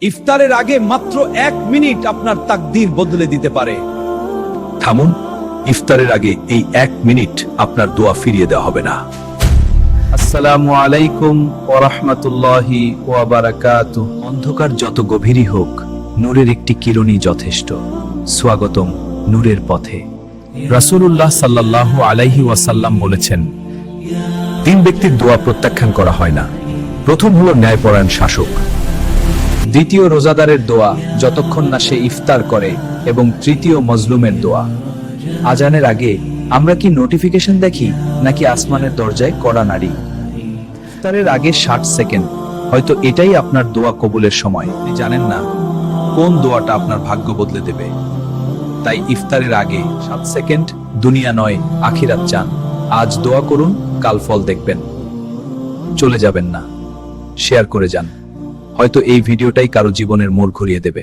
ইফতারের আগে মাত্র 1 মিনিট আপনার তাকদীর বদলে দিতে পারে। থামুন, ইফতারের আগে এই 1 মিনিট আপনার দোয়া ফিরিয়ে দেওয়া হবে না। আসসালামু আলাইকুম ওয়া রাহমাতুল্লাহি ওয়া বারাকাতুহু। অন্ধকার যত গভীরই হোক, নূরের একটি কিরণই যথেষ্ট। স্বাগতম নূরের পথে। রাসূলুল্লাহ সাল্লাল্লাহু আলাইহি ওয়াসাল্লাম বলেছেন, 3 ব্যক্তির দোয়া প্রত্যাখ্যান করা হয় না। প্রথম হলো ন্যায়পরায়ণ শাসক, দ্বিতীয় রোজাদারের দোয়া যতক্ষণ না সে ইফতার করে, এবং তৃতীয় মজলুমের দোয়া। আজানের আগে আমরা কি নোটিফিকেশন দেখি, নাকি আসমানের দরজায় কড়া নাড়ি? ইফতারের আগে 60 সেকেন্ড, হয়তো এটাই আপনার দোয়া কবুলের সময়। আপনি জানেন না কোন দোয়াটা আপনার ভাগ্য বদলে দেবে। তাই ইফতারের আগে 7 সেকেন্ড দুনিয়া নয় আখিরাত চান। আজ দোয়া করুন, কাল ফল দেখবেন। চলে যাবেন না, শেয়ার করে যান। হয়তো এই ভিডিওটাই কারো জীবনের মোড় ঘুরিয়ে দেবে।